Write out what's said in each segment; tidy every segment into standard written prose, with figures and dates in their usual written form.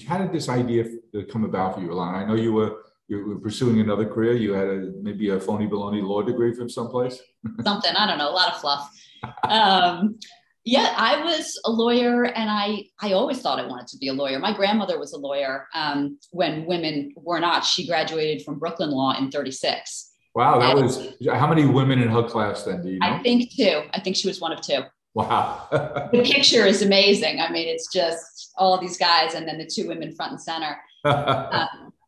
how did this idea come about for you, Illana? I know you were pursuing another career. You had maybe a phony baloney law degree from someplace. Something, I don't know, a lot of fluff. Yeah, I was a lawyer, and I always thought I wanted to be a lawyer. My grandmother was a lawyer when women were not. She graduated from Brooklyn Law in 36. Wow, that was, how many women in her class then, do you know? I think two. I think she was one of two. Wow. The picture is amazing. I mean, it's just all these guys and then the two women front and center.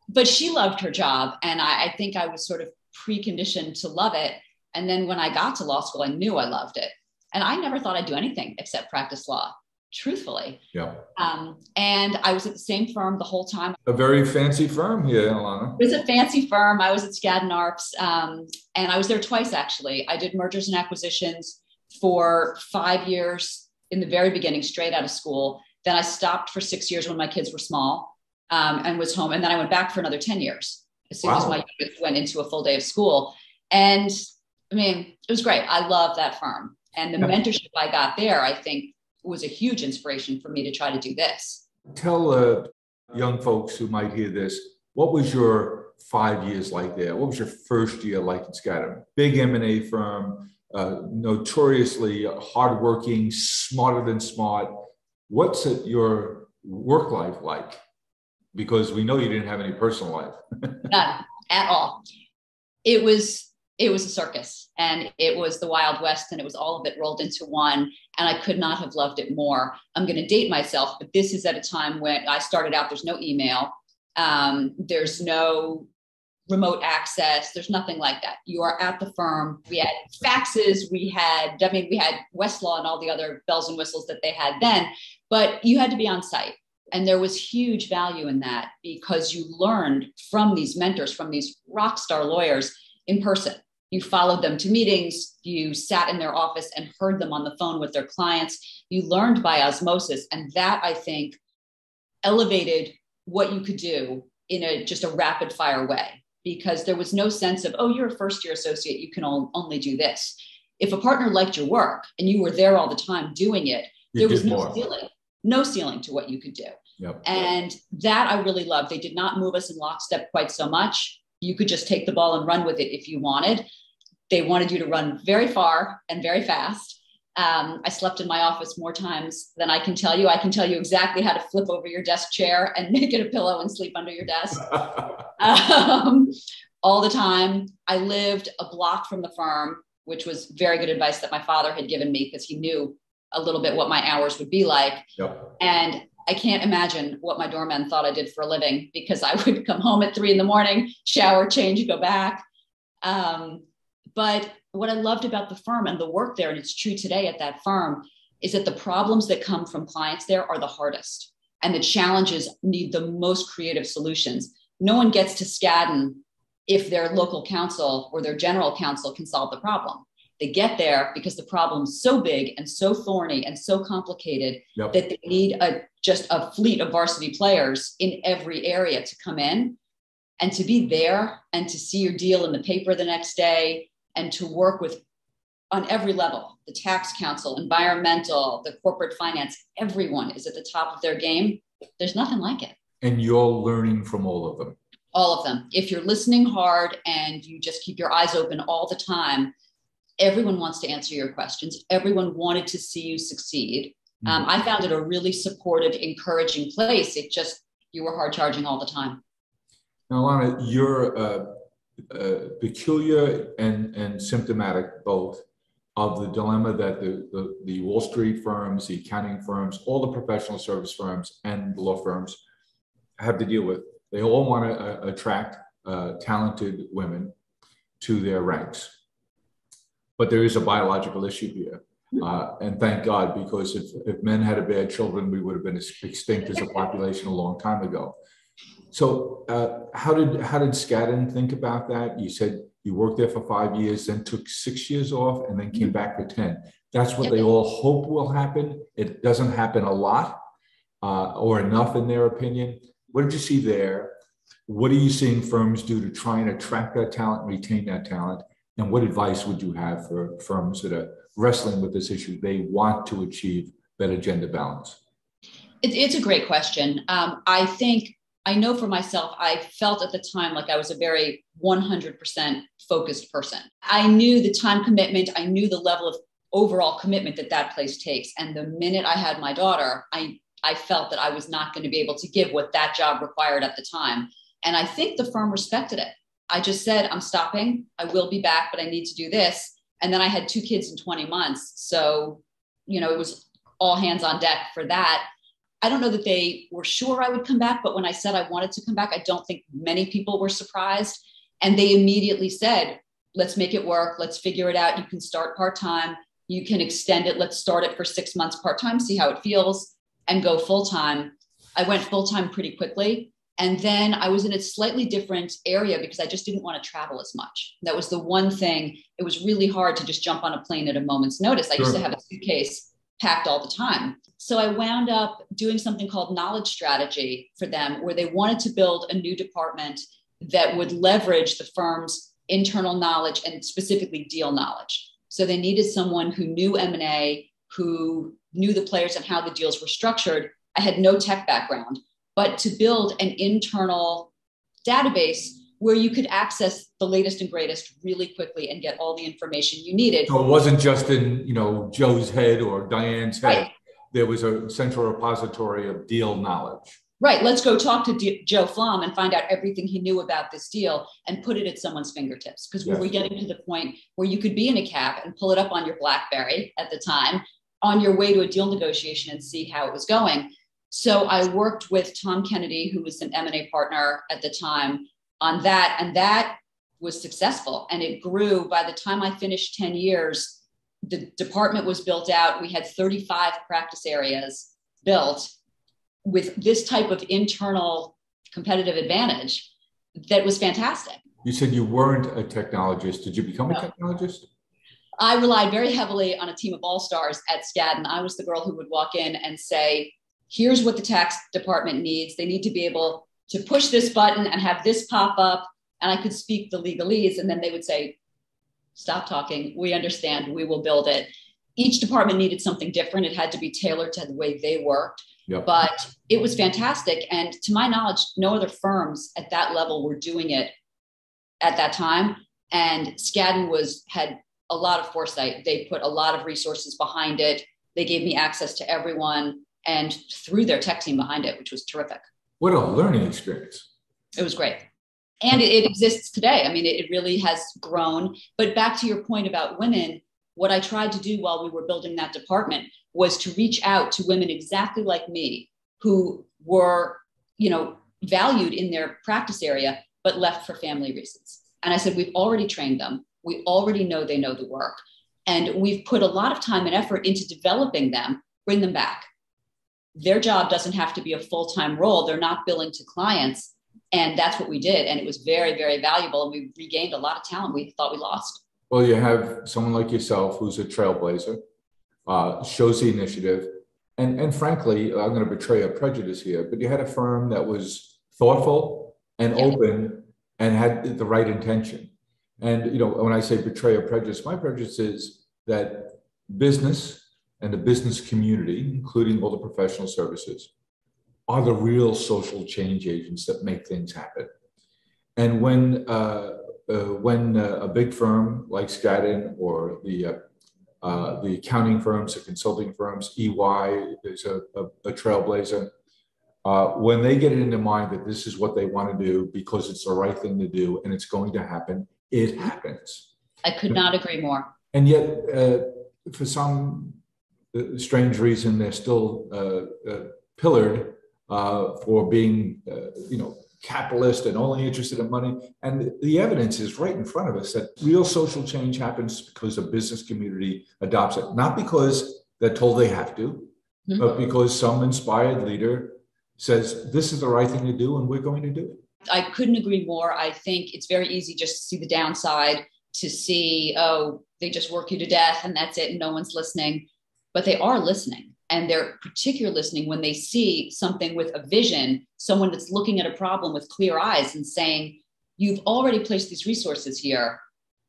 But she loved her job, and I think I was sort of preconditioned to love it. And then when I got to law school, I knew I loved it. And I never thought I'd do anything except practice law, truthfully. Yeah. And I was at the same firm the whole time. A very fancy firm here, Illana. It was a fancy firm. I was at Skadden Arps, and I was there twice, actually. I did mergers and acquisitions for 5 years in the very beginning, straight out of school. Then I stopped for 6 years when my kids were small and was home. And then I went back for another 10 years as soon as my youngest went into a full day of school. And I mean, it was great. I love that firm. And the mentorship I got there, I think, was a huge inspiration for me to try to do this. Tell young folks who might hear this, what was your 5 years like there? What was your first year like in Skadden? Big M&A firm, notoriously hardworking, smarter than smart. What's your work life like? Because we know you didn't have any personal life. None at all. It was a circus, and it was the Wild West, and it was all of it rolled into one. And I could not have loved it more. I'm going to date myself, but this is at a time when I started out. There's no email. There's no remote access. There's nothing like that. You are at the firm. We had faxes. We had Westlaw and all the other bells and whistles that they had then, but you had to be on site. And there was huge value in that because you learned from these mentors, from these rock star lawyers in person. You followed them to meetings. You sat in their office and heard them on the phone with their clients. You learned by osmosis. And that, I think, elevated what you could do in just a rapid fire way, because there was no sense of, oh, you're a first year associate, you can only do this. If a partner liked your work and you were there all the time doing it, there was no ceiling to what you could do. Yep. And that I really loved. They did not move us in lockstep quite so much. You could just take the ball and run with it if you wanted. They wanted you to run very far and very fast. I slept in my office more times than I can tell you. I can tell you exactly how to flip over your desk chair and make it a pillow and sleep under your desk. All the time. I lived a block from the firm, which was very good advice that my father had given me because he knew a little bit what my hours would be like. Yep. And I can't imagine what my doorman thought I did for a living, because I would come home at 3 a.m, shower, change, go back. But what I loved about the firm and the work there, and it's true today at that firm, is that the problems that come from clients there are the hardest, and the challenges need the most creative solutions. No one gets to Skadden if their local counsel or their general counsel can solve the problem. They get there because the problem's so big and so thorny and so complicated that they need just a fleet of varsity players in every area to come in and to be there and to see your deal in the paper the next day and to work with on every level, the tax counsel, environmental, the corporate finance. Everyone is at the top of their game. There's nothing like it. And you're learning from all of them. All of them. If you're listening hard and you just keep your eyes open all the time, everyone wants to answer your questions. Everyone wanted to see you succeed. I found it a really supportive, encouraging place. You were hard charging all the time. Now, Illana, you're peculiar and symptomatic both of the dilemma that the Wall Street firms, the accounting firms, all the professional service firms and law firms have to deal with. They all want to attract talented women to their ranks. But there is a biological issue here. And thank God, because if men had a bad children, we would have been extinct as a population a long time ago. So how did Skadden think about that? You said you worked there for 5 years, then took 6 years off, and then came back for 10. That's what they all hope will happen. It doesn't happen a lot or enough in their opinion. What did you see there? What are you seeing firms do to try and attract that talent and retain that talent? And what advice would you have for firms that are wrestling with this issue? They want to achieve better gender balance. It's a great question. I think I know for myself, I felt at the time like I was a very 100% focused person. I knew the time commitment. I knew the level of overall commitment that that place takes. And the minute I had my daughter, I felt that I was not going to be able to give what that job required at the time. And I think the firm respected it. I just said, I'm stopping. I will be back, but I need to do this. And then I had 2 kids in 20 months. So, it was all hands on deck for that. I don't know that they were sure I would come back, but when I said I wanted to come back, I don't think many people were surprised. And they immediately said, let's make it work. Let's figure it out. You can start part-time. You can extend it. Let's start it for 6 months part-time, see how it feels, and go full-time. I went full-time pretty quickly. And then I was in a slightly different area because I just didn't want to travel as much. That was the one thing. It was really hard to just jump on a plane at a moment's notice. I used to have a suitcase packed all the time. So I wound up doing something called knowledge strategy for them, where they wanted to build a new department that would leverage the firm's internal knowledge and specifically deal knowledge. So they needed someone who knew M&A, who knew the players and how the deals were structured. I had no tech background, but to build an internal database where you could access the latest and greatest really quickly and get all the information you needed. So it wasn't just in, Joe's head or Diane's head. Right. There was a central repository of deal knowledge. Right. Let's go talk to Joe Flom and find out everything he knew about this deal and put it at someone's fingertips. Because we were getting to the point where you could be in a cab and pull it up on your BlackBerry at the time on your way to a deal negotiation and see how it was going. So I worked with Tom Kennedy, who was an M&A partner at the time, on that. And that was successful. And it grew. By the time I finished 10 years, the department was built out. We had 35 practice areas built with this type of internal competitive advantage that was fantastic. You said you weren't a technologist. Did you become a technologist? I relied very heavily on a team of all-stars at Skadden. I was the girl who would walk in and say, here's what the tax department needs. They need to be able to push this button and have this pop up. And I could speak the legalese. And then they would say, stop talking. We understand. We will build it. Each department needed something different. It had to be tailored to the way they worked. Yep. But it was fantastic. And to my knowledge, no other firms at that level were doing it at that time. And Skadden had a lot of foresight. They put a lot of resources behind it. They gave me access to everyone and threw their tech team behind it, which was terrific. What a learning experience. It was great. And it exists today. I mean, it really has grown. But back to your point about women, what I tried to do while we were building that department was to reach out to women exactly like me who were, valued in their practice area, but left for family reasons. And I said, we've already trained them. We already know they know the work. And we've put a lot of time and effort into developing them, bring them back. Their job doesn't have to be a full-time role. They're not billing to clients. And that's what we did. And it was very, very valuable. And we regained a lot of talent we thought we lost. Well, you have someone like yourself who's a trailblazer, shows the initiative. And frankly, I'm going to betray a prejudice here, but you had a firm that was thoughtful and open and had the right intention. And, when I say betray a prejudice, my prejudice is that business and the business community, including all the professional services, are the real social change agents that make things happen. And when a big firm like Skadden or the accounting firms, the consulting firms, EY is a trailblazer, when they get it into mind that this is what they want to do because it's the right thing to do and it's going to happen, it happens. I could not agree more. And yet, for some strange reason, they're still pillared for being, capitalist and only interested in money. And the evidence is right in front of us that real social change happens because the business community adopts it, not because they're told they have to, but because some inspired leader says, this is the right thing to do and we're going to do it. I couldn't agree more. I think it's very easy just to see the downside, to see, they just work you to death and that's it and no one's listening. But they are listening. And they're particularly listening when they see something with a vision, someone that's looking at a problem with clear eyes and saying, you've already placed these resources here,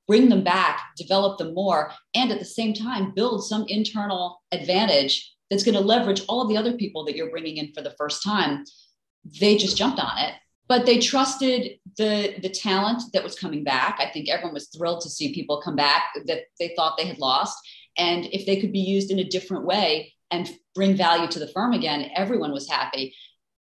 bring them back, develop them more, and at the same time, build some internal advantage that's going to leverage all of the other people that you're bringing in for the first time. They just jumped on it, but they trusted the talent that was coming back. I think everyone was thrilled to see people come back that they thought they had lost. And if they could be used in a different way and bring value to the firm again, everyone was happy.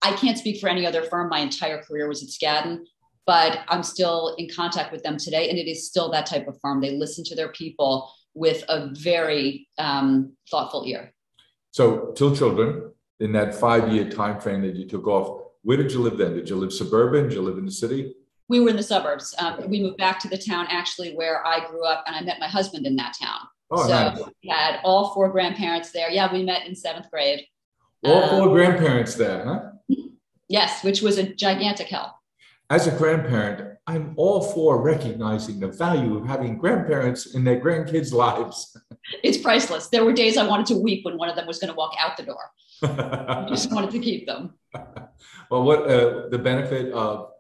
I can't speak for any other firm. My entire career was at Skadden, but I'm still in contact with them today. And it is still that type of firm. They listen to their people with a very thoughtful ear. So till children, in that 5-year time frame that you took off, where did you live then? Did you live suburban? Did you live in the city? We were in the suburbs. We moved back to the town actually where I grew up, and I met my husband in that town. Oh, so nice. We had all 4 grandparents there. Yeah, we met in 7th grade. All 4 grandparents there, huh? Yes, which was a gigantic help. As a grandparent, I'm all for recognizing the value of having grandparents in their grandkids' lives. It's priceless. There were days I wanted to weep when one of them was going to walk out the door. I just wanted to keep them. Well, what the benefit of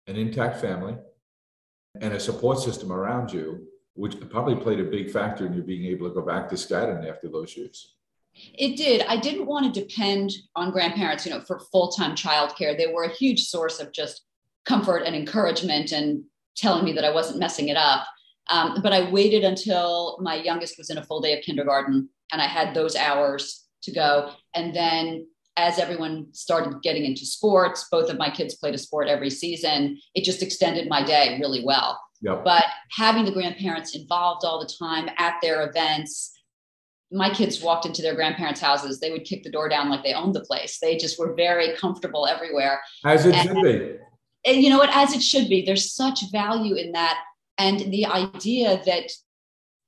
an intact family and a support system around you, which probably played a big factor in you being able to go back to Skadden after those years. It did. I didn't want to depend on grandparents, for full-time childcare. They were a huge source of just comfort and encouragement and telling me that I wasn't messing it up. But I waited until my youngest was in a full day of kindergarten and I had those hours to go. And then as everyone started getting into sports, both of my kids played a sport every season. It just extended my day really well. Yep. But having the grandparents involved all the time at their events, my kids walked into their grandparents' houses. They would kick the door down like they owned the place. They just were very comfortable everywhere. As it should be. And you know what? As it should be. There's such value in that. And the idea that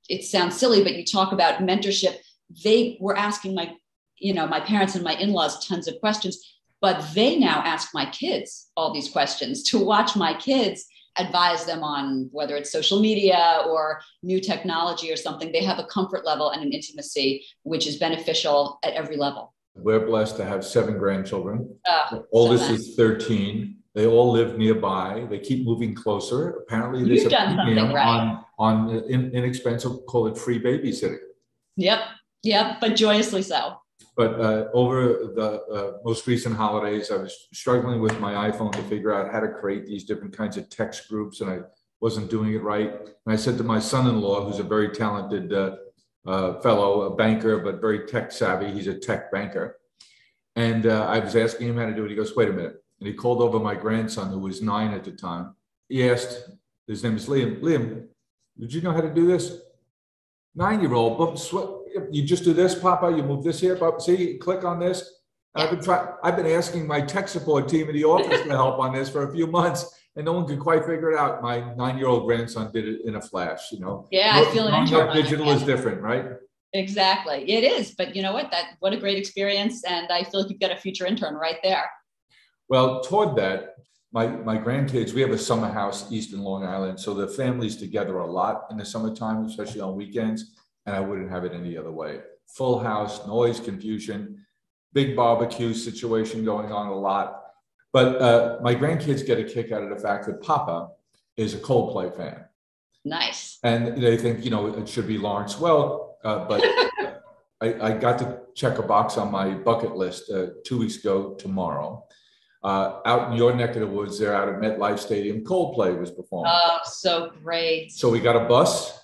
it sounds silly, but you talk about mentorship. They were asking my parents and my in-laws tons of questions, but they now ask my kids all these questions to watch my kids advise them on whether it's social media or new technology or something. They have a comfort level and an intimacy, which is beneficial at every level. We're blessed to have 7 grandchildren. The oldest is 13. They all live nearby. They keep moving closer. Apparently, there's You've done something right. on inexpensive, call it free babysitting. Yep, but joyously so. But over the most recent holidays, I was struggling with my iPhone to figure out how to create these different kinds of text groups, and I wasn't doing it right. And I said to my son-in-law, who's a very talented fellow, a banker, but very tech savvy. He's a tech banker. And I was asking him how to do it. He goes, wait a minute. And he called over my grandson, who was 9 at the time. He asked, his name is Liam. Liam, did you know how to do this? 9-year-old, you just do this, Papa. You move this here, Papa. See, click on this. I've been asking my tech support team in the office to help on this for a few months, and no one could quite figure it out. My 9-year-old grandson did it in a flash. Yeah, I feel it. Digital is different, right? Exactly, it is. But you know what? What a great experience, and I feel like you've got a future intern right there. Well, toward that, my grandkids, we have a summer house east in Long Island, so the family's together a lot in the summertime, especially on weekends, and I wouldn't have it any other way. Full house, noise, confusion, big barbecue situation going on a lot. But my grandkids get a kick out of the fact that Papa is a Coldplay fan. Nice. And they think, it should be Lawrence Welk, but I got to check a box on my bucket list 2 weeks ago tomorrow. Out in your neck of the woods there, out at MetLife Stadium, Coldplay was performing. Oh, so great. So we got a bus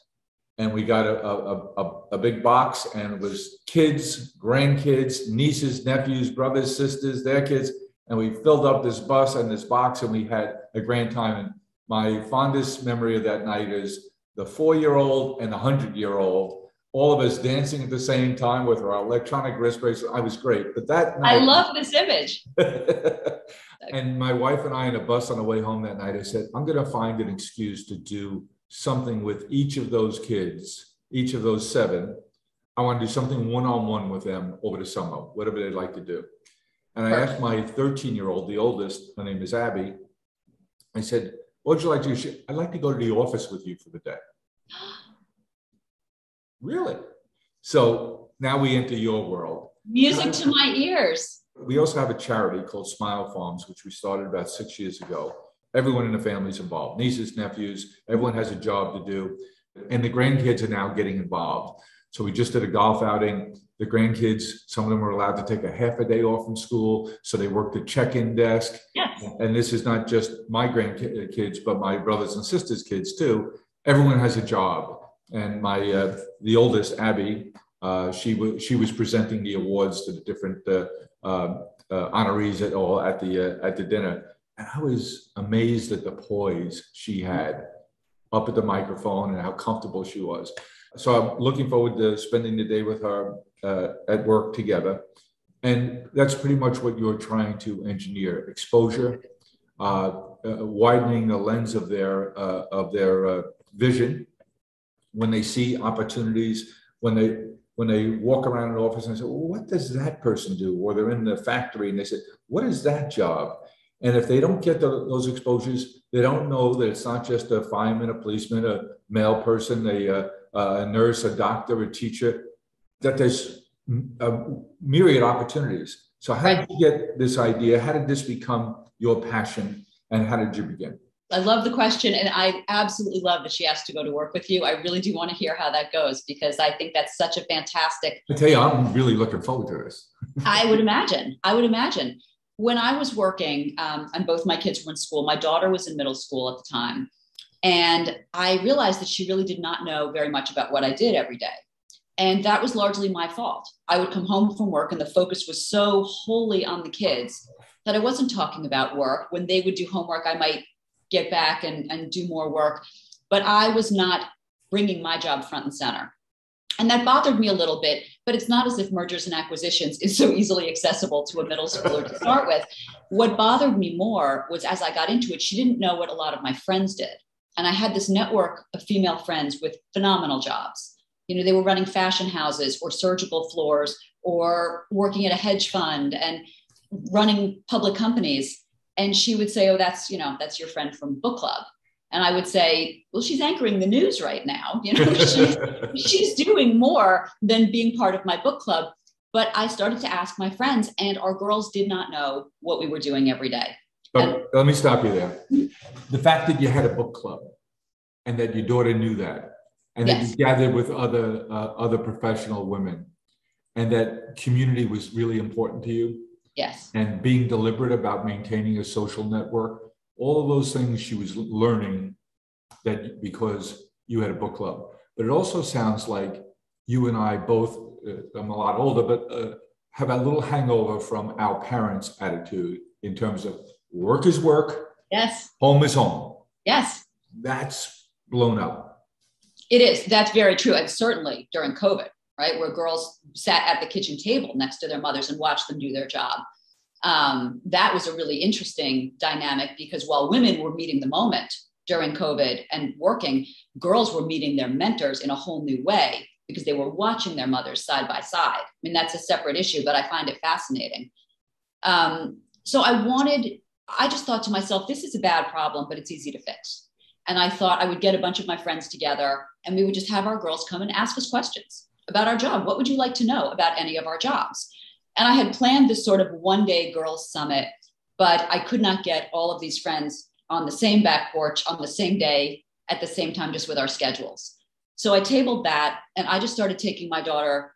and we got a big box, and it was kids, grandkids, nieces, nephews, brothers, sisters, their kids. And we filled up this bus and this box, and we had a grand time. And my fondest memory of that night is the 4-year-old and the 100-year-old, all of us dancing at the same time with our electronic wrist bracelet. I was great. But that night, I love this image. And my wife and I in a bus on the way home that night, I said, I'm going to find an excuse to do something with each of those kids, each of those 7. I want to do something one-on-one with them over the summer, whatever they'd like to do. And I asked my 13-year-old, the oldest, her name is Abby, I said, what would you like to do? I'd like to go to the office with you for the day. Really? So now we enter your world. Music to my ears. We also have a charity called Smile Farms, which we started about 6 years ago. Everyone in the family is involved, nieces, nephews, everyone has a job to do. And the grandkids are now getting involved. So we just did a golf outing. The grandkids, some of them were allowed to take a half a day off from school. So they worked the check-in desk. Yes. And this is not just my grandkids, but my brothers and sisters' kids too. Everyone has a job. And the oldest, Abby, she was presenting the awards to the different honorees at the dinner. And I was amazed at the poise she had up at the microphone and how comfortable she was. So I'm looking forward to spending the day with her at work together. And that's pretty much what you're trying to engineer: exposure, widening the lens of their vision when they see opportunities, when they walk around an office and say, well, what does that person do? Or they're in the factory and they say, what is that job? And if they don't get those exposures, they don't know that it's not just a fireman, a policeman, a male person, a nurse, a doctor, a teacher, that there's a myriad opportunities. So how did you get this idea? How did this become your passion? And how did you begin? I love the question. And I absolutely love that she asked to go to work with you. I really do want to hear how that goes, because I think that's such a fantastic. I tell you, I'm really looking forward to this. I would imagine. When I was working, and both my kids were in school, my daughter was in middle school at the time. And I realized that she really did not know very much about what I did every day. And that was largely my fault. I would come home from work and the focus was so wholly on the kids that I wasn't talking about work. When they would do homework, I might get back and do more work, but I was not bringing my job front and center. And that bothered me a little bit, but it's not as if mergers and acquisitions is so easily accessible to a middle schooler to start with. What bothered me more was, as I got into it, she didn't know what a lot of my friends did. And I had this network of female friends with phenomenal jobs. You know, they were running fashion houses or surgical floors or working at a hedge fund and running public companies. And she would say, oh, that's your friend from book club. And I would say, well, she's anchoring the news right now. You know, she's doing more than being part of my book club. But I started to ask my friends, and our girls did not know what we were doing every day. But let me stop you there. The fact that you had a book club and that your daughter knew that, and that you gathered with other professional women, and that community was really important to you. Yes. And being deliberate about maintaining a social network, all of those things she was learning that because you had a book club. But it also sounds like you and I both, I'm a lot older, but have a little hangover from our parents' attitude in terms of work is work. Yes. Home is home. Yes. That's blown up. It is. That's very true. And certainly during COVID, right, where girls sat at the kitchen table next to their mothers and watched them do their job. That was a really interesting dynamic, because while women were meeting the moment during COVID and working, girls were meeting their mentors in a whole new way because they were watching their mothers side by side. I mean, that's a separate issue, but I find it fascinating. So I just thought to myself, this is a bad problem, but it's easy to fix. And I thought I would get a bunch of my friends together and we would just have our girls come and ask us questions about our job. What would you like to know about any of our jobs? And I had planned this sort of one-day girls summit, but I could not get all of these friends on the same back porch on the same day at the same time, just with our schedules. So I tabled that and I just started taking my daughter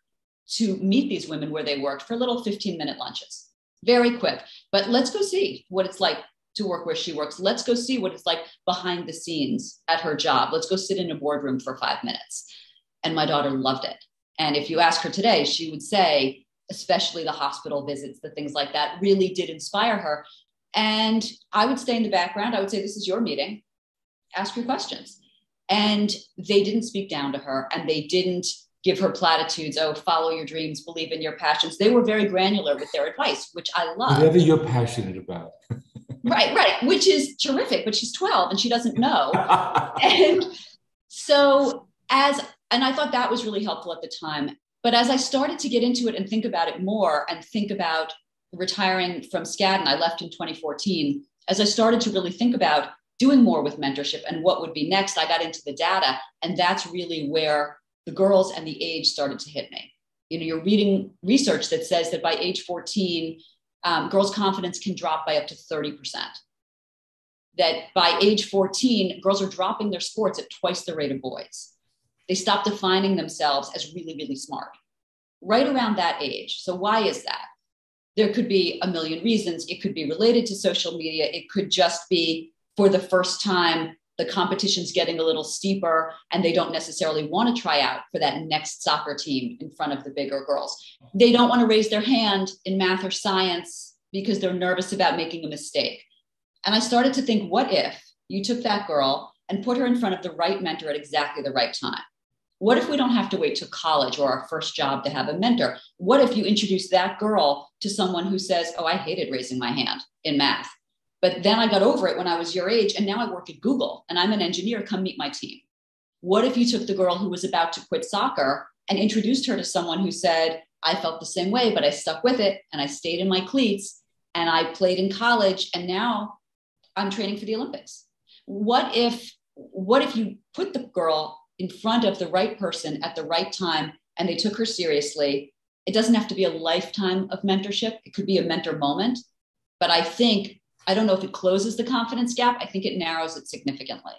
to meet these women where they worked for little 15-minute lunches. Very quick, but let's go see what it's like to work where she works. Let's go see what it's like behind the scenes at her job. Let's go sit in a boardroom for 5 minutes. And my daughter loved it. And if you ask her today, she would say, especially the hospital visits, the things like that really did inspire her. And I would stay in the background. I would say, this is your meeting. Ask your questions. And they didn't speak down to her and they didn't give her platitudes. Oh, follow your dreams, believe in your passions. They were very granular with their advice, which I love. Whatever you're passionate about. Right. Which is terrific, but she's 12 and she doesn't know. And so and I thought that was really helpful at the time. But as I started to get into it and think about it more and think about retiring from Skadden, I left in 2014. As I started to really think about doing more with mentorship and what would be next, I got into the data. And that's really where the girls and the age started to hit me. You know, you're reading research that says that by age 14, girls' confidence can drop by up to 30%. That by age 14, girls are dropping their sports at twice the rate of boys. They stop defining themselves as really, really smart right around that age. So why is that? There could be a million reasons. It could be related to social media. It could just be for the first time, the competition's getting a little steeper and they don't necessarily want to try out for that next soccer team in front of the bigger girls. They don't want to raise their hand in math or science because they're nervous about making a mistake. And I started to think, what if you took that girl and put her in front of the right mentor at exactly the right time? What if we don't have to wait till college or our first job to have a mentor? What if you introduce that girl to someone who says, oh, I hated raising my hand in math, but then I got over it when I was your age, and now I work at Google and I'm an engineer, come meet my team. What if you took the girl who was about to quit soccer and introduced her to someone who said, I felt the same way, but I stuck with it and I stayed in my cleats and I played in college and now I'm training for the Olympics? What if you put the girl in front of the right person at the right time and they took her seriously? It doesn't have to be a lifetime of mentorship. It could be a mentor moment. But I don't know if it closes the confidence gap. I think it narrows it significantly.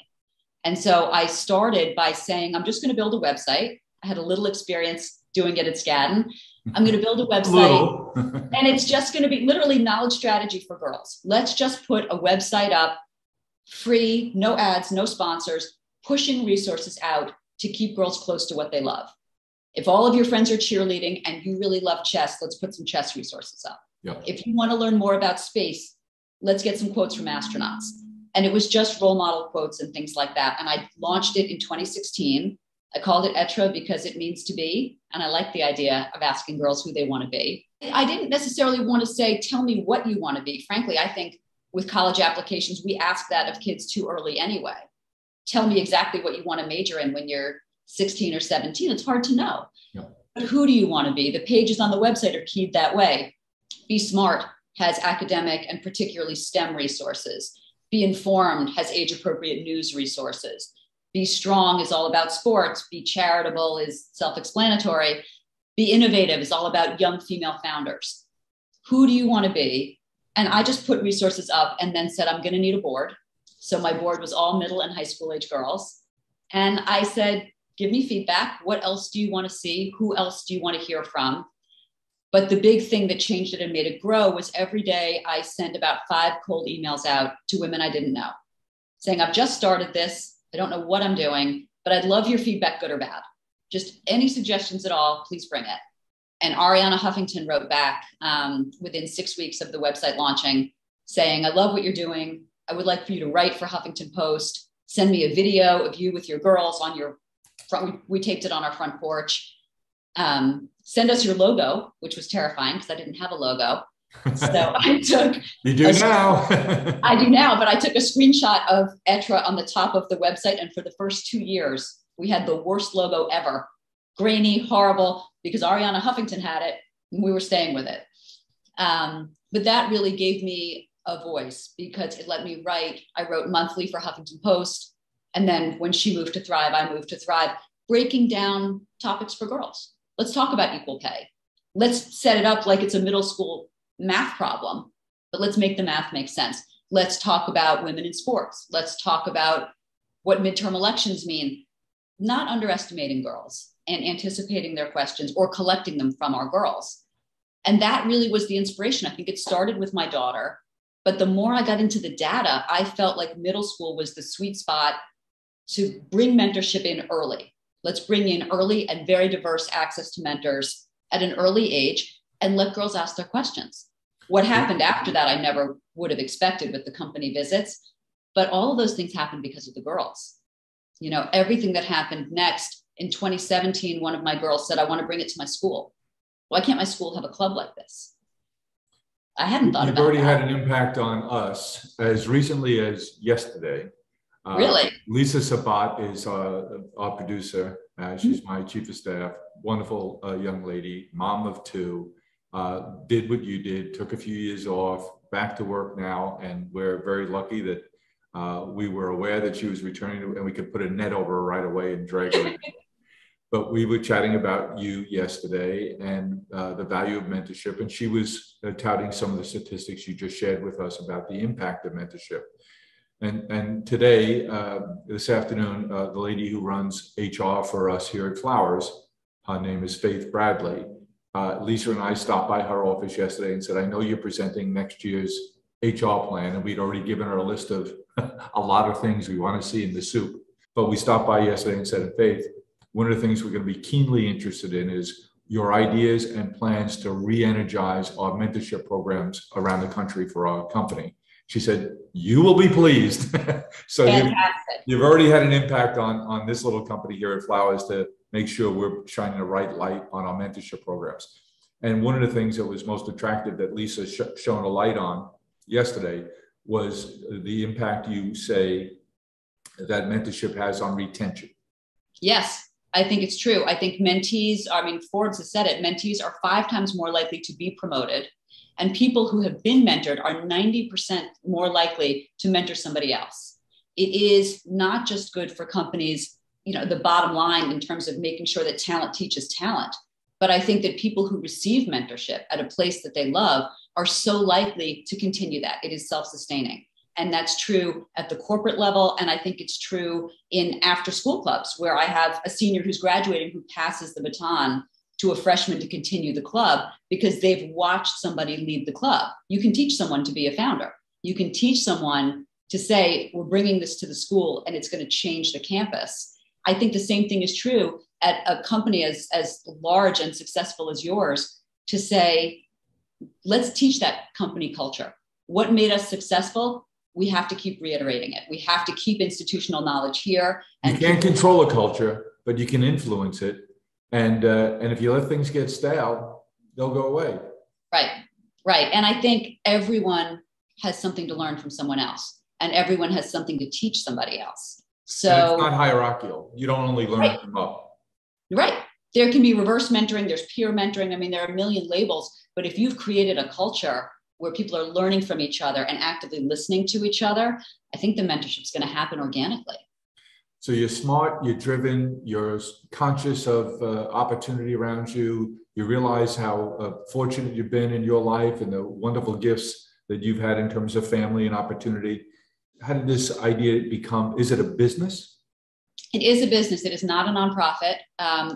And so I started by saying, I'm just going to build a website. I had a little experience doing it at Skadden. I'm going to build a website and it's just going to be literally knowledge strategy for girls. Let's just put a website up, free, no ads, no sponsors, pushing resources out to keep girls close to what they love. If all of your friends are cheerleading and you really love chess, let's put some chess resources up. Yep. If you want to learn more about space, let's get some quotes from astronauts. And it was just role model quotes and things like that. And I launched it in 2016. I called it Etre because it means to be. And I like the idea of asking girls who they want to be. I didn't necessarily want to say, tell me what you want to be. Frankly, I think with college applications, we ask that of kids too early anyway. Tell me exactly what you want to major in when you're 16 or 17. It's hard to know. Yeah. But who do you want to be? The pages on the website are keyed that way. Be Smart has academic and particularly STEM resources. Be Informed has age-appropriate news resources. Be Strong is all about sports. Be Charitable is self-explanatory. Be Innovative is all about young female founders. Who do you want to be? And I just put resources up and then said, I'm going to need a board. So my board was all middle and high school age girls. And I said, give me feedback. What else do you want to see? Who else do you want to hear from? But the big thing that changed it and made it grow was every day I sent about 5 cold emails out to women I didn't know saying, I've just started this. I don't know what I'm doing, but I'd love your feedback, good or bad. Just any suggestions at all, please bring it. And Ariana Huffington wrote back within 6 weeks of the website launching saying, I love what you're doing. I would like for you to write for Huffington Post. Send me a video of you with your girls on your front. We taped it on our front porch. Send us your logo, which was terrifying because I didn't have a logo. So I took. You do now. I do now, but I took a screenshot of Etre on the top of the website. And for the first 2 years, we had the worst logo ever. Grainy, horrible, because Ariana Huffington had it and we were staying with it. But that really gave me a voice because it let me write. I wrote monthly for Huffington Post. And then when she moved to Thrive, I moved to Thrive, breaking down topics for girls. Let's talk about equal pay. Let's set it up like it's a middle school math problem, but let's make the math make sense. Let's talk about women in sports. Let's talk about what midterm elections mean, not underestimating girls and anticipating their questions or collecting them from our girls. And that really was the inspiration. I think it started with my daughter, but the more I got into the data, I felt like middle school was the sweet spot to bring mentorship in early. Let's bring in early and very diverse access to mentors at an early age and let girls ask their questions. What happened after that, I never would have expected with the company visits, but all of those things happened because of the girls. You know, everything that happened next in 2017, one of my girls said, I want to bring it to my school. Why can't my school have a club like this? I hadn't thought about that. You've already had an impact on us as recently as yesterday. Really? Lisa Sabat is our producer. She's my chief of staff. Wonderful young lady, mom of 2. Did what you did, took a few years off, back to work now. And we're very lucky that we were aware that she was returning and we could put a net over her right away and drag her in. But we were chatting about you yesterday and the value of mentorship. And she was touting some of the statistics you just shared with us about the impact of mentorship. And today, this afternoon, the lady who runs HR for us here at Flowers, her name is Faith Bradley. Lisa and I stopped by her office yesterday and said, I know you're presenting next year's HR plan. And we'd already given her a list of a lot of things we want to see in the soup. But we stopped by yesterday and said, Faith, one of the things we're going to be keenly interested in is your ideas and plans to re-energize our mentorship programs around the country for our company. She said, you will be pleased. So you've already had an impact on this little company here at Flowers to make sure we're shining the right light on our mentorship programs. And one of the things that was most attractive that Lisa shone a light on yesterday was the impact you say that mentorship has on retention. Yes, I think it's true. I think Forbes has said it, mentees are 5 times more likely to be promoted. And people who have been mentored are 90% more likely to mentor somebody else. It is not just good for companies, the bottom line in terms of making sure that talent teaches talent. But I think that people who receive mentorship at a place that they love are so likely to continue that. It is self-sustaining. And that's true at the corporate level. And I think it's true in after school clubs where I have a senior who's graduating who passes the baton to a freshman to continue the club because they've watched somebody lead the club. You can teach someone to be a founder. You can teach someone to say, we're bringing this to the school and it's going to change the campus. I think the same thing is true at a company as large and successful as yours to say, let's teach that company culture. What made us successful? We have to keep reiterating it. We have to keep institutional knowledge here. And you can't control a culture, but you can influence it. And if you let things get stale, they'll go away. Right. And I think everyone has something to learn from someone else, and everyone has something to teach somebody else. So and it's not hierarchical. You don't only learn from up. Right. There can be reverse mentoring. There's peer mentoring. I mean, there are a million labels. But if you've created a culture where people are learning from each other and actively listening to each other, I think the mentorship is going to happen organically. So you're smart, you're driven, you're conscious of opportunity around you. You realize how fortunate you've been in your life and the wonderful gifts that you've had in terms of family and opportunity. How did this idea become, is it a business? It is a business. It is not a nonprofit.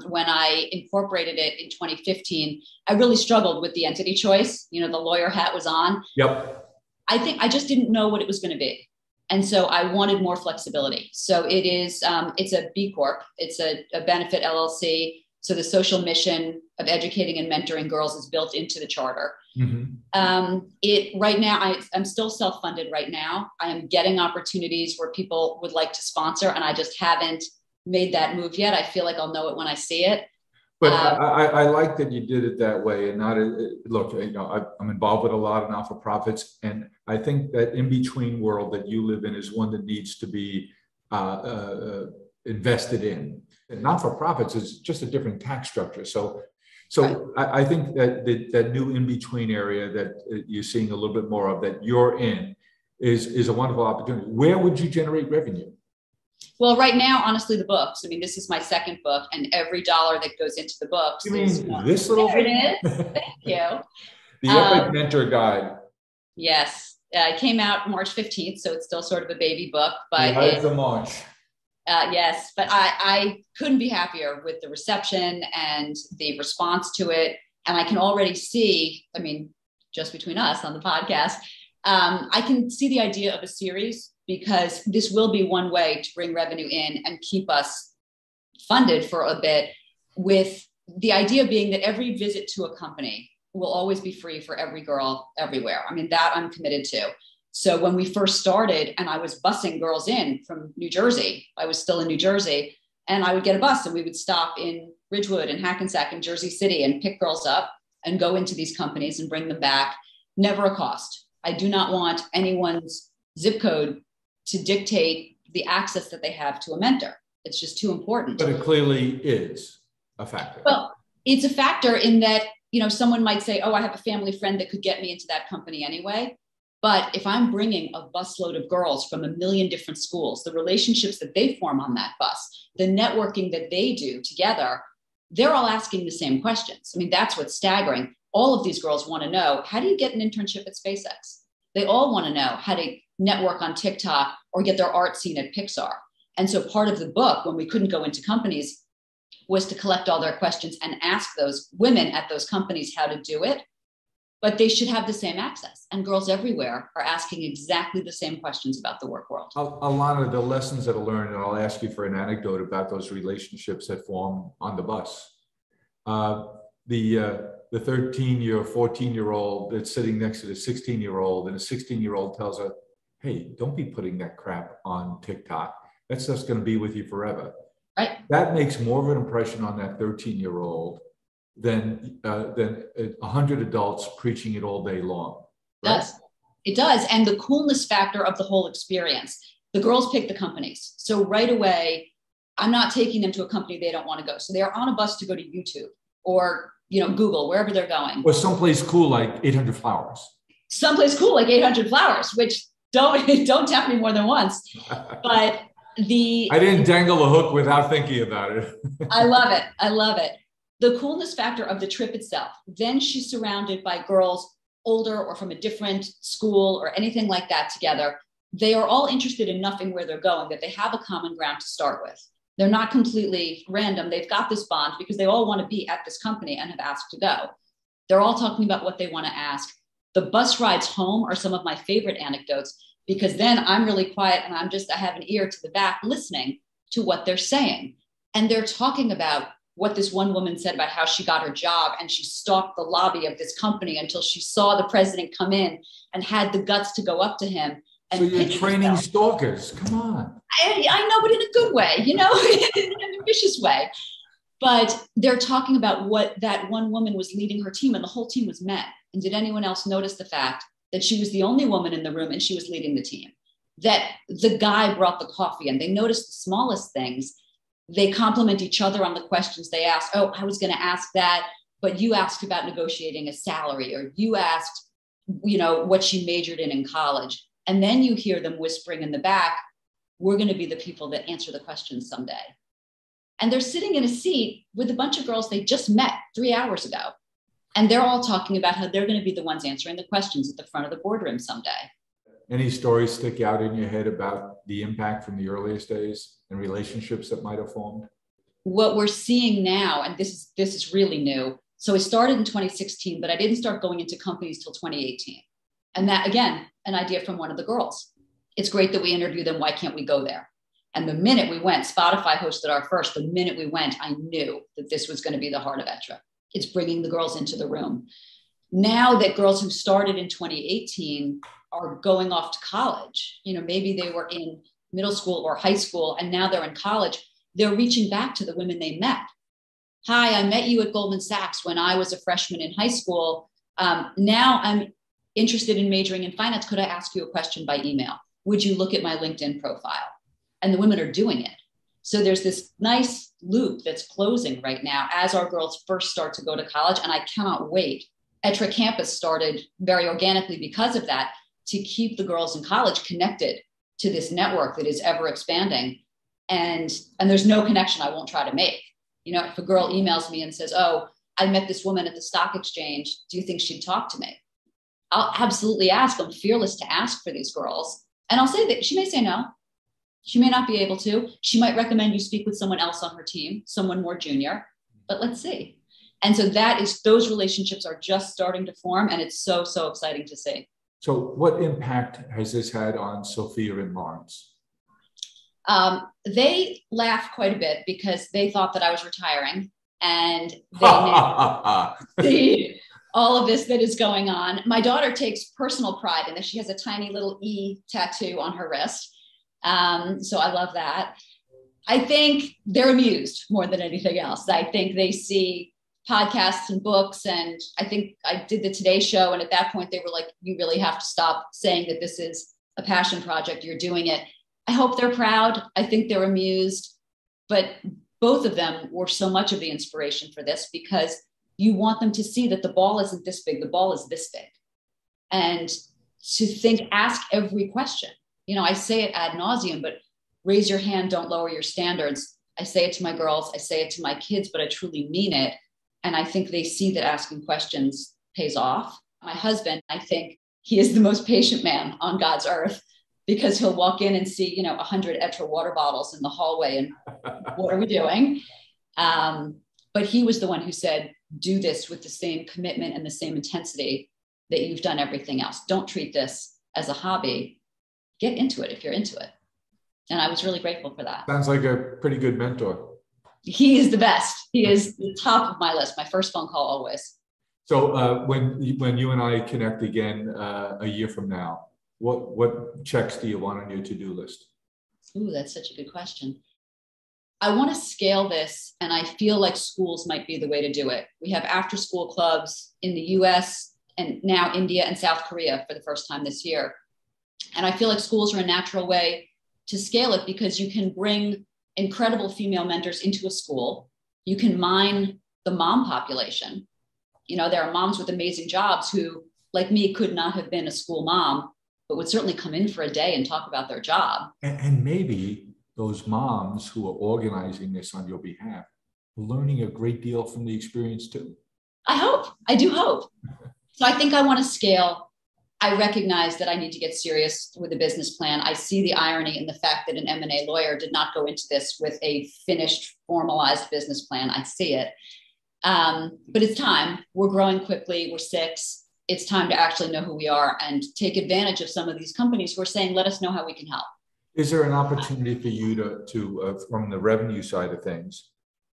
When I incorporated it in 2015, I really struggled with the entity choice. The lawyer hat was on. Yep. I think I just didn't know what it was going to be. And so I wanted more flexibility. So it is, it's a B Corp. It's a benefit LLC. So the social mission of educating and mentoring girls is built into the charter. Mm-hmm. Right now, I'm still self-funded right now. I am getting opportunities where people would like to sponsor, and I just haven't made that move yet. I feel like I'll know it when I see it. But I like that you did it that way and not, look, I'm involved with a lot of not-for-profits, and I think that in-between world that you live in is one that needs to be invested in. And not-for-profits is just a different tax structure. So right. I think that new in-between area that you're seeing a little bit more of that you're in is a wonderful opportunity. Where would you generate revenue? Well, right now, honestly, the books. I mean, this is my second book, and every dollar that goes into the books. You mean this little there thing? It is. Thank you. The Epic Mentor Guide. Yes. It came out March 15th, so it's still sort of a baby book. But it's a launch. Yes, but I couldn't be happier with the reception and the response to it. And I can already see, I mean, just between us on the podcast, I can see the idea of a series because this will be one way to bring revenue in and keep us funded for a bit, with the idea being that every visit to a company will always be free for every girl everywhere. I mean, that I'm committed to. So when we first started and I was busing girls in from New Jersey, I was still in New Jersey, and I would get a bus and we would stop in Ridgewood and Hackensack and Jersey City and pick girls up and go into these companies and bring them back. Never a cost. I do not want anyone's zip code to dictate the access that they have to a mentor. It's just too important. But it clearly is a factor. Well, it's a factor in that, someone might say, oh, I have a family friend that could get me into that company anyway. But if I'm bringing a busload of girls from a million different schools, the relationships that they form on that bus, the networking that they do together, they're all asking the same questions. I mean, that's what's staggering. All of these girls want to know, how do you get an internship at SpaceX? They all want to know how to network on TikTok or get their art seen at Pixar. And so part of the book, when we couldn't go into companies, was to collect all their questions and ask those women at those companies how to do it. But they should have the same access. And girls everywhere are asking exactly the same questions about the work world. A lot of the lessons that I learned, and I'll ask you for an anecdote about those relationships that form on the bus. The 13-year, 14-year-old that's sitting next to the 16-year-old, and the 16-year-old tells her, hey, don't be putting that crap on TikTok. That stuff's going to be with you forever. Right. That makes more of an impression on that 13-year-old than 100 adults preaching it all day long. Right? It does. And the coolness factor of the whole experience. The girls pick the companies. So right away, I'm not taking them to a company they don't want to go. So they're on a bus to go to YouTube or Google, wherever they're going. Or someplace cool like 800 Flowers. Someplace cool like 800 Flowers, which don't tempt me more than once. But I didn't dangle a hook without thinking about it. I love it. I love it. The coolness factor of the trip itself. Then she's surrounded by girls older or from a different school or anything like that together. They are all interested enough in where they're going that they have a common ground to start with. They're not completely random. They've got this bond because they all want to be at this company and have asked to go. They're all talking about what they want to ask. The bus rides home are some of my favorite anecdotes because then I'm really quiet and I have an ear to the back listening to what they're saying. And they're talking about what this one woman said about how she got her job and she stalked the lobby of this company until she saw the president come in and had the guts to go up to him. And so you're training stalkers. Come on. I know, but in a good way, in a vicious way. But they're talking about what that one woman was leading her team and the whole team was men. And did anyone else notice the fact that she was the only woman in the room and she was leading the team? That the guy brought the coffee and they noticed the smallest things. They compliment each other on the questions they asked. Oh, I was going to ask that, but you asked about negotiating a salary, or you asked, what she majored in college. And then you hear them whispering in the back, we're going to be the people that answer the questions someday. And they're sitting in a seat with a bunch of girls they just met 3 hours ago. And they're all talking about how they're going to be the ones answering the questions at the front of the boardroom someday. Any stories stick out in your head about the impact from the earliest days and relationships that might have formed? What we're seeing now, and this is really new. So it started in 2016, but I didn't start going into companies till 2018. And that, again, an idea from one of the girls. It's great that we interview them. Why can't we go there? And the minute we went, Spotify hosted our first. The minute we went, I knew that this was going to be the heart of Etre. It's bringing the girls into the room. Now that girls who started in 2018 are going off to college, maybe they were in middle school or high school, and now they're in college, they're reaching back to the women they met. Hi, I met you at Goldman Sachs when I was a freshman in high school. Now I'm interested in majoring in finance. Could I ask you a question by email? Would you look at my LinkedIn profile? And the women are doing it. So there's this nice loop that's closing right now as our girls first start to go to college. And I cannot wait. Etre Campus started very organically because of that, to keep the girls in college connected to this network that is ever expanding. And there's no connection I won't try to make. If a girl emails me and says, oh, I met this woman at the stock exchange, do you think she'd talk to me? I'll absolutely ask. I'm fearless to ask for these girls. And I'll say that she may say no. She may not be able to. She might recommend you speak with someone else on her team, someone more junior, but let's see. And so those relationships are just starting to form, and it's so, so exciting to see. So what impact has this had on Sophia and Lawrence? They laughed quite a bit because they thought that I was retiring, and they knew all of this that is going on. My daughter takes personal pride in this. She has a tiny little E tattoo on her wrist. So I love that. I think they're amused more than anything else. I think they see podcasts and books. And I think I did the Today Show. And at that point, they were like, you really have to stop saying that this is a passion project. You're doing it. I hope they're proud. I think they're amused. But both of them were so much of the inspiration for this, because you want them to see that the ball isn't this big. The ball is this big. And to ask every question. I say it ad nauseum, but raise your hand, don't lower your standards. I say it to my girls, I say it to my kids, but I truly mean it. And I think they see that asking questions pays off. My husband, I think he is the most patient man on God's earth. because he'll walk in and see, 100 Etre water bottles in the hallway. And what are we doing? But he was the one who said, do this with the same commitment and the same intensity that you've done everything else. Don't treat this as a hobby. Get into it if you're into it. And I was really grateful for that. Sounds like a pretty good mentor. He is the best. He is the top of my list. My first phone call always. So when you and I connect again a year from now, what checks do you want on your to-do list? Ooh, that's such a good question. I want to scale this, and I feel like schools might be the way to do it. We have after-school clubs in the US and now India and South Korea for the first time this year. And I feel like schools are a natural way to scale it because you can bring incredible female mentors into a school. You can mine the mom population. There are moms with amazing jobs who, like me, could not have been a school mom, but would certainly come in for a day and talk about their job. And maybe those moms who are organizing this on your behalf are learning a great deal from the experience too. I do hope. So I think I want to scale. I recognize that I need to get serious with a business plan. I see the irony in the fact that an M&A lawyer did not go into this with a finished, formalized business plan. I see it. But it's time. We're growing quickly. We're 6. It's time to actually know who we are and take advantage of some of these companies who are saying, let us know how we can help. Is there an opportunity for you to from the revenue side of things,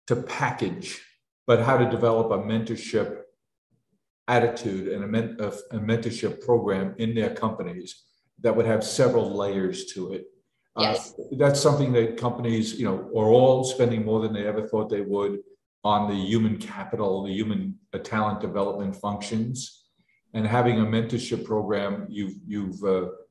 to package, but how to develop a mentorship attitude and a mentorship program in their companies that would have several layers to it? Yes. That's something that companies, are all spending more than they ever thought they would on the human capital, the human talent development functions, and having a mentorship program. You've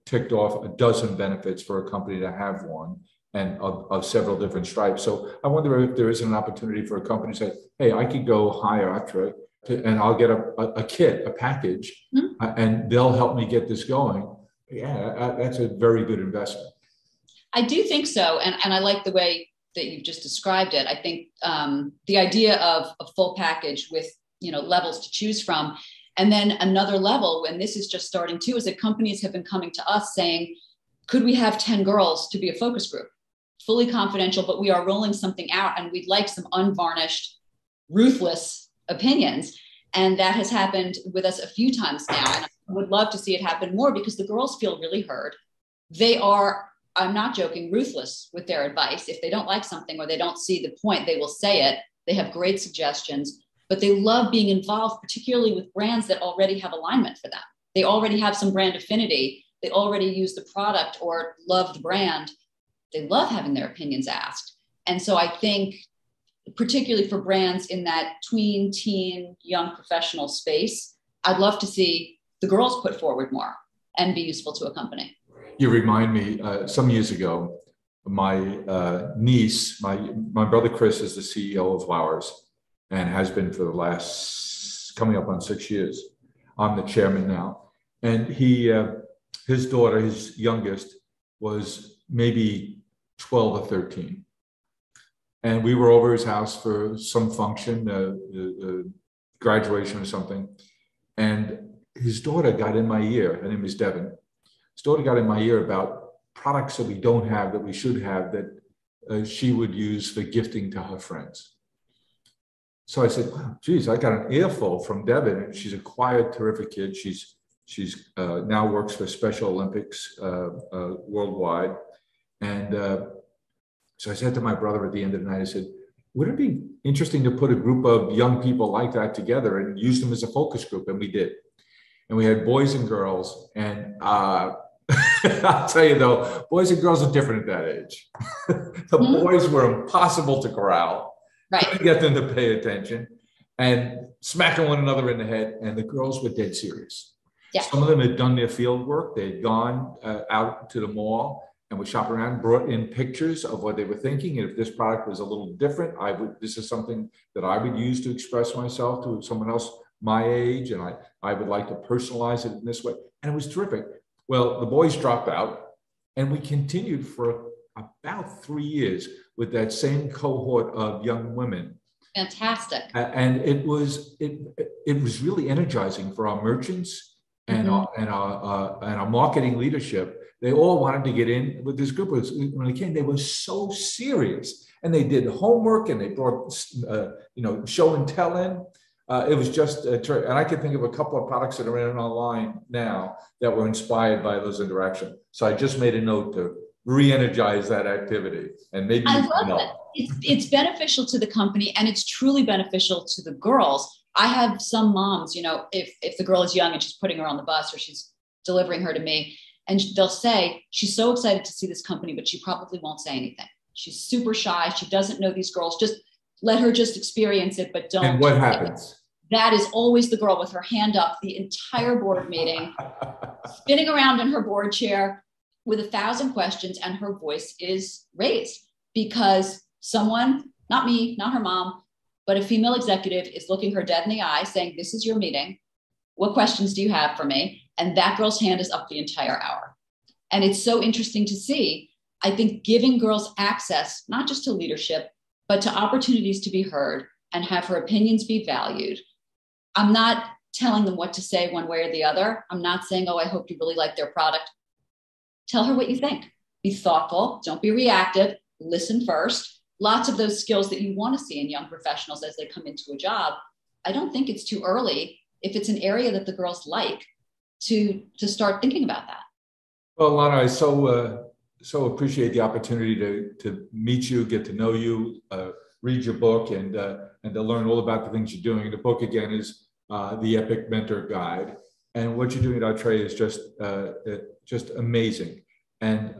ticked off a dozen benefits for a company to have one, and of several different stripes. So I wonder if there is an opportunity for a company to say, hey, I could go hire Etre and I'll get a kit, a package, and they'll help me get this going. Yeah, that's a very good investment. I do think so. And I like the way that you've just described it. I think the idea of a full package with, levels to choose from. And then another level, when this is just starting too, is that companies have been coming to us saying, could we have 10 girls to be a focus group? Fully confidential, but we are rolling something out and we'd like some unvarnished, ruthless opinions. And that has happened with us a few times now. And I would love to see it happen more because the girls feel really heard. They are, I'm not joking, ruthless with their advice. If they don't like something or they don't see the point, they will say it. They have great suggestions, but they love being involved, particularly with brands that already have alignment for them. They already have some brand affinity. They already use the product or love the brand. They love having their opinions asked. And so I think, particularly for brands in that tween, teen, young professional space, I'd love to see the girls put forward more and be useful to a company. You remind me, some years ago, my niece, my brother Chris is the CEO of Flowers and has been for the last, coming up on 6 years. I'm the chairman now. And his daughter, his youngest, was maybe 12 or 13. And we were over his house for some function, graduation or something. And his daughter got in my ear. Her name is Devin. His daughter got in my ear about products that we don't have, that we should have, that she would use for gifting to her friends. So I said, wow, geez, I got an earful from Devin, and she's a quiet, terrific kid. She's now works for Special Olympics worldwide. And so I said to my brother at the end of the night, I said, would it be interesting to put a group of young people like that together and use them as a focus group? And we did. And we had boys and girls. And I'll tell you though, boys and girls are different at that age. The boys were impossible to corral. Right. Couldn't get them to pay attention and smacking one another in the head. And the girls were dead serious. Yeah. Some of them had done their field work. They'd gone out to the mall and were shopping around, brought in pictures of what they were thinking. And if this product was a little different, this is something that I would use to express myself to someone else my age. And I would like to personalize it in this way. And it was terrific. Well, the boys dropped out and we continued for about 3 years with that same cohort of young women. Fantastic. And it was really energizing for our merchants and our marketing leadership they all wanted to get in with this group. When they came, they were so serious, and they did homework, and they brought, show and tell in. It was just, and I can think of a couple of products that are in online now that were inspired by those interactions. So I just made a note to re-energize that activity, and maybe I love it. It's beneficial to the company, and it's truly beneficial to the girls. I have some moms, if the girl is young and she's putting her on the bus or she's delivering her to me, and they'll say, she's so excited to see this company, but she probably won't say anything. She's super shy. She doesn't know these girls. Just let her just experience it, but don't. And what happens? That is always the girl with her hand up the entire board meeting, spinning around in her board chair with 1,000 questions, and her voice is raised because someone, not me, not her mom, but a female executive is looking her dead in the eye saying, this is your meeting. What questions do you have for me? And that girl's hand is up the entire hour. And it's so interesting to see. I think giving girls access, not just to leadership, but to opportunities to be heard and have her opinions be valued. I'm not telling them what to say one way or the other. I'm not saying, oh, I hope you really like their product. Tell her what you think. Be thoughtful. Don't be reactive. Listen first. Lots of those skills that you want to see in young professionals as they come into a job. I don't think it's too early, if it's an area that the girls like, to start thinking about that. Well, Illana, I so appreciate the opportunity to meet you, get to know you, read your book, and to learn all about the things you're doing. The book, again, is the Epic Mentor Guide, and what you're doing at Etre is just amazing. And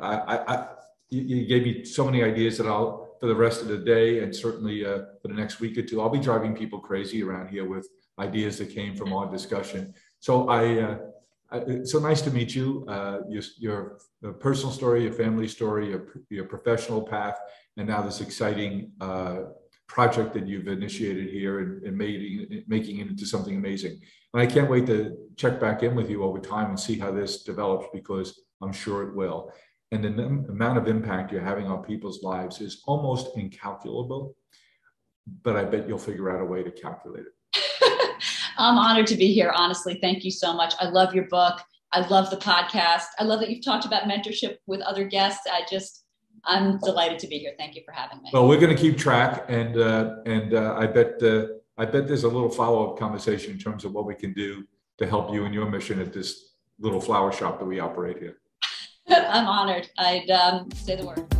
you gave me so many ideas that for the rest of the day, and certainly for the next week or two, I'll be driving people crazy around here with ideas that came from our discussion. So it's so nice to meet you. Your personal story, your family story, your professional path, and now this exciting project that you've initiated here and making it into something amazing. And I can't wait to check back in with you over time and see how this develops, because I'm sure it will. And the amount of impact you're having on people's lives is almost incalculable, but I bet you'll figure out a way to calculate it. I'm honored to be here. Honestly, thank you so much. I love your book. I love the podcast. I love that you've talked about mentorship with other guests. I'm delighted to be here. Thank you for having me. Well, we're going to keep track, and I bet there's a little follow-up conversation in terms of what we can do to help you in your mission at this little flower shop that we operate here. I'm honored. I'd say the word.